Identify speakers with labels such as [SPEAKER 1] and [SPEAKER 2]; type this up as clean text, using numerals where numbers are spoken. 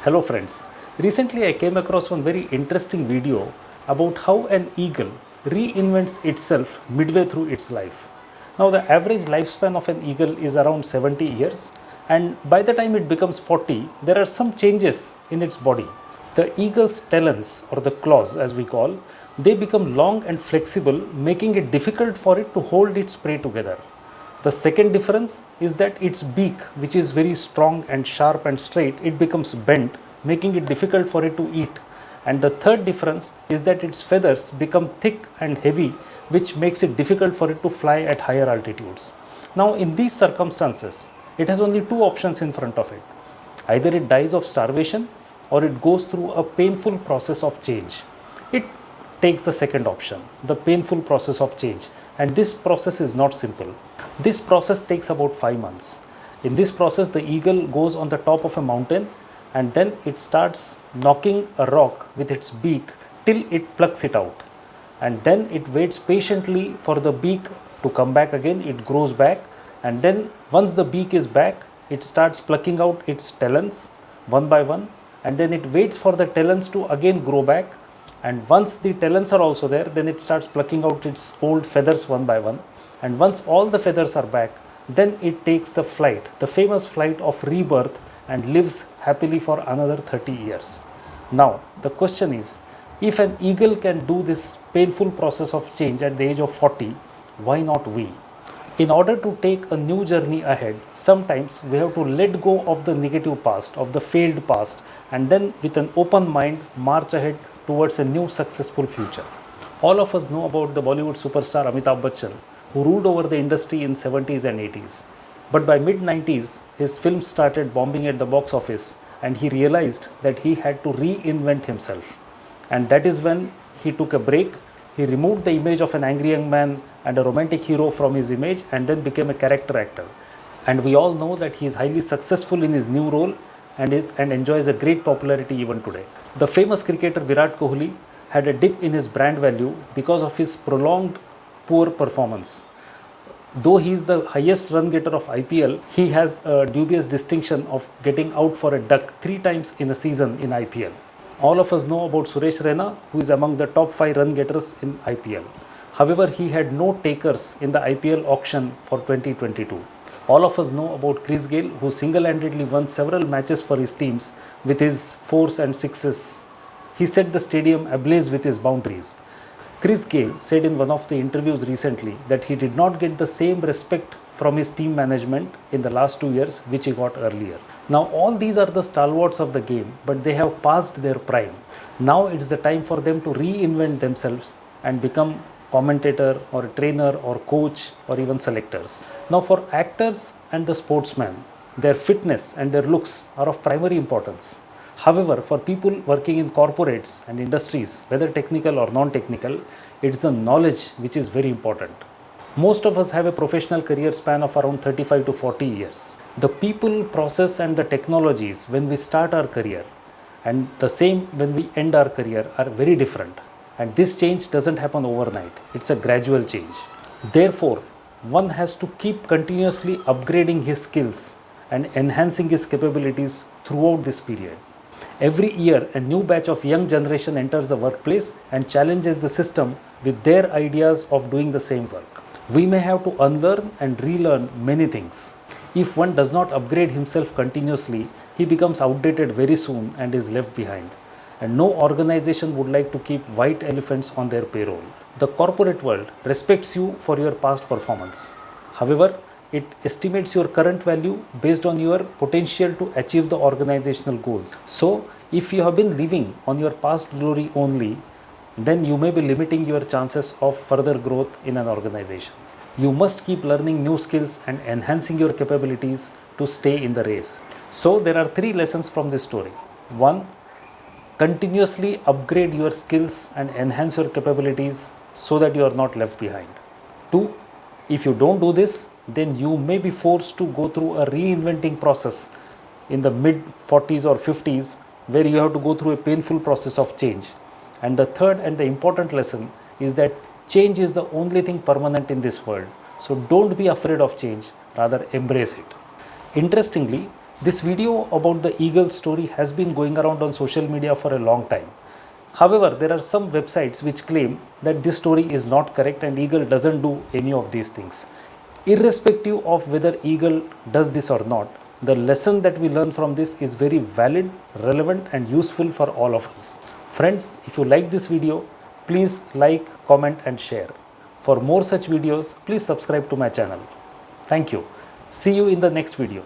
[SPEAKER 1] Hello friends. Recently I came across one very interesting video about how an eagle reinvents itself midway through its life. Now the average lifespan of an eagle is around 70 years, and by the time it becomes 40 there are some changes in its body. The eagle's talons, or the claws as we call, they become long and flexible, making it difficult for it to hold its prey together. The second difference is that its beak, which is very strong and sharp and straight, it becomes bent, making it difficult for it to eat. And the third difference is that its feathers become thick and heavy, which makes it difficult for it to fly at higher altitudes. Now, in these circumstances, it has only two options in front of it. Either it dies of starvation or it goes through a painful process of change. It takes the second option, the painful process of change. And this process is not simple. This process takes about 5 months. In this process, the eagle goes on the top of a mountain and then it starts knocking a rock with its beak till it plucks it out. And then it waits patiently for the beak to come back again. It grows back, and then once the beak is back, it starts plucking out its talons one by one, and then it waits for the talons to again grow back. And once the talons are also there, then it starts plucking out its old feathers one by one. And once all the feathers are back, then it takes the flight, the famous flight of rebirth, and lives happily for another 30 years. Now, the question is, if an eagle can do this painful process of change at the age of 40, why not we? In order to take a new journey ahead, sometimes we have to let go of the negative past, of the failed past, and then with an open mind march ahead towards a new successful future. All of us know about the Bollywood superstar Amitabh Bachchan, who ruled over the industry in 70s and 80s. But by mid-90s, his films started bombing at the box office, and he realized that he had to reinvent himself. And that is when he took a break. He removed the image of an angry young man and a romantic hero from his image and then became a character actor. And we all know that he is highly successful in his new role and enjoys a great popularity even today. The famous cricketer Virat Kohli had a dip in his brand value because of his prolonged poor performance. Though he is the highest run getter of IPL, he has a dubious distinction of getting out for a duck 3 times in a season in IPL. All of us know about Suresh Raina, who is among the top 5 run getters in IPL. However, he had no takers in the IPL auction for 2022. All of us know about Chris Gayle, who single-handedly won several matches for his teams with his 4s and 6s. He set the stadium ablaze with his boundaries. Chris Gayle said in one of the interviews recently that he did not get the same respect from his team management in the last 2 years which he got earlier. Now all these are the stalwarts of the game, but they have passed their prime. Now it's the time for them to reinvent themselves and become commentator or trainer or coach or even selectors. Now for actors and the sportsmen, their fitness and their looks are of primary importance. However, for people working in corporates and industries, whether technical or non-technical, it's the knowledge which is very important. Most of us have a professional career span of around 35 to 40 years. The people, process and the technologies when we start our career and the same when we end our career are very different. And this change doesn't happen overnight. It's a gradual change. Therefore, one has to keep continuously upgrading his skills and enhancing his capabilities throughout this period. Every year, a new batch of young generation enters the workplace and challenges the system with their ideas of doing the same work. We may have to unlearn and relearn many things. If one does not upgrade himself continuously, he becomes outdated very soon and is left behind. And no organization would like to keep white elephants on their payroll. The corporate world respects you for your past performance. However, it estimates your current value based on your potential to achieve the organizational goals. So, if you have been living on your past glory only, then you may be limiting your chances of further growth in an organization. You must keep learning new skills and enhancing your capabilities to stay in the race. So, there are 3 lessons from this story. 1. Continuously upgrade your skills and enhance your capabilities so that you are not left behind. 2. If you don't do this, then you may be forced to go through a reinventing process in the mid 40s or 50s where you have to go through a painful process of change. And the third and the important lesson is that change is the only thing permanent in this world. So don't be afraid of change, rather embrace it. Interestingly, This video about the eagle story has been going around on social media for a long time. However, there are some websites which claim that this story is not correct and eagle doesn't do any of these things. Irrespective of whether eagle does this or not, the lesson that we learn from this is very valid, relevant and useful for all of us. Friends, if you like this video, please like, comment and share. For more such videos, please subscribe to my channel. Thank you. See you in the next video.